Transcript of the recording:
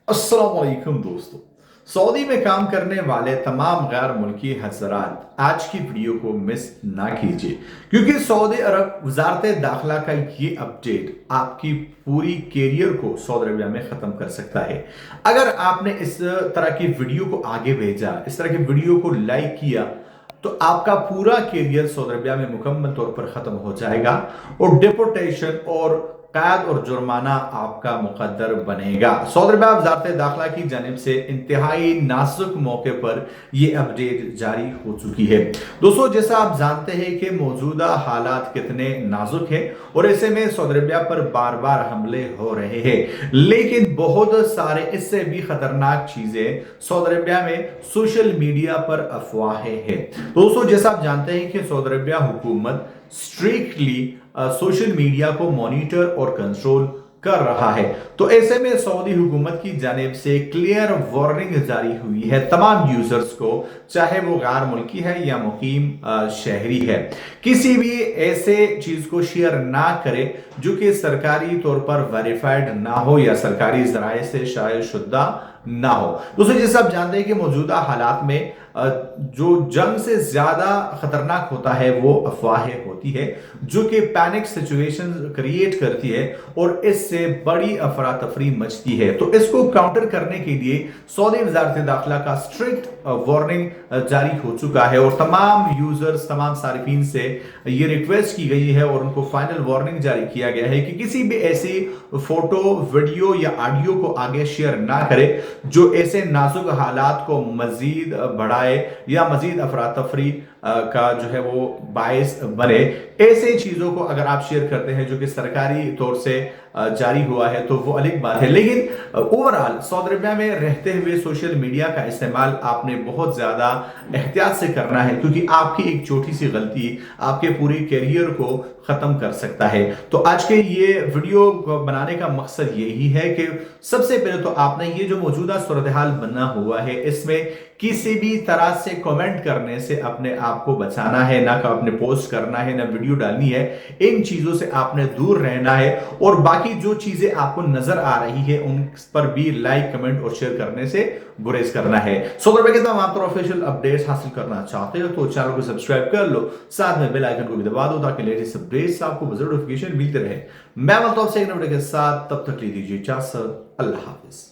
अस्सलाम वालेकुम दोस्तों। सऊदी में काम करने वाले तमाम गैर मुल्की हज़रात आज की वीडियो को मिस ना कीजिए, क्योंकि सऊदी अरब वजारत दाखिला का ये अपडेट आपकी पूरी कैरियर को सऊदी अरबिया में ख़त्म कर सकता है। अगर आपने इस तरह की वीडियो को आगे भेजा, इस तरह की वीडियो को लाइक किया, तो आपका पूरा कैरियर सऊदी अरबिया में मुकम्मल तौर पर ख़त्म हो जाएगा और डिपोर्टेशन और कैद और जुर्माना आपका मुकद्दर बनेगा। सऊदी अरबिया वजारत दाखिला की जानिब से इंतहाई नाजुक मौके पर यह अपडेट जारी हो चुकी है। दोस्तों, जैसा आप जानते हैं कि मौजूदा हालात कितने नाजुक हैं और ऐसे में सऊदी अरबिया पर बार बार हमले हो रहे हैं, लेकिन बहुत सारे इससे भी खतरनाक चीजें सऊदी अरबिया में सोशल मीडिया पर अफवाहें हैं। दोस्तों, जैसा आप जानते हैं कि सऊदी अरबिया हुकूमत स्ट्रिक्टली सोशल मीडिया को मॉनिटर और कंट्रोल कर रहा है, तो ऐसे में सऊदी हुकूमत की जानिब से क्लियर वार्निंग जारी हुई है तमाम यूजर्स को, चाहे वो गैर मुल्की है या मुकीम शहरी है। किसी भी ऐसे चीज को शेयर ना करें जो कि सरकारी तौर पर वेरीफाइड ना हो या सरकारी जराए से शायद शुदा ना हो। दोस्तों, जैसे आप जानते हैं कि मौजूदा हालात में जो जंग से ज्यादा खतरनाक होता है वो अफवाहें होती है, जो कि पैनिक सिचुएशन क्रिएट करती है और इससे बड़ी अफरा तफरी मचती है। तो इसको काउंटर करने के लिए सऊदी वजारत दाखिला का स्ट्रिक्ट वार्निंग जारी हो चुका है और तमाम यूजर्स, तमाम सारिफिन से ये रिक्वेस्ट की गई है और उनको फाइनल वार्निंग जारी किया गया है कि किसी भी ऐसी फोटो, वीडियो या ऑडियो को आगे शेयर ना करें जो ऐसे नाजुक हालात को मजीद बढ़ाए या मजीद अफरा तफरी का जो है वो बायस बने। ऐसे चीजों को अगर आप शेयर करते हैं जो कि सरकारी तौर से जारी हुआ है तो वो अलग बात है, लेकिन ओवरऑल सऊदी अरबिया में रहते हुए सोशल मीडिया का इस्तेमाल आपने बहुत ज्यादा एहतियात से करना है, क्योंकि आपकी एक छोटी सी गलती आपके पूरे कैरियर को खत्म कर सकता है। तो आज के ये वीडियो बनाने का मकसद यही है कि सबसे पहले तो आपने ये जो मौजूदा सूरत हाल बना हुआ है इसमें किसी भी तरह से कमेंट करने से अपने आप को बचाना है, ना कि आपने पोस्ट करना है, ना वीडियो डालनी है। इन चीजों से आपने दूर रहना है और बाकी जो चीजें आपको नजर आ रही है उन पर भी लाइक, कमेंट और शेयर करने से गुरेज करना है। सऊदी अरबिया के तमाम आप ऑफिशियल अपडेट्स हासिल करना चाहते हो तो चैनल को सब्सक्राइब कर लो, साथ में बेल आइकन को भी दबा दो ताकि लेटेस्ट अपडेट्स आपको नोटिफिकेशन मिलते रहे। मैं मतलब से एक नोटिफिकेशन के साथ, तब तक ले दीजिए इजाजत। अल्लाह हाफिज।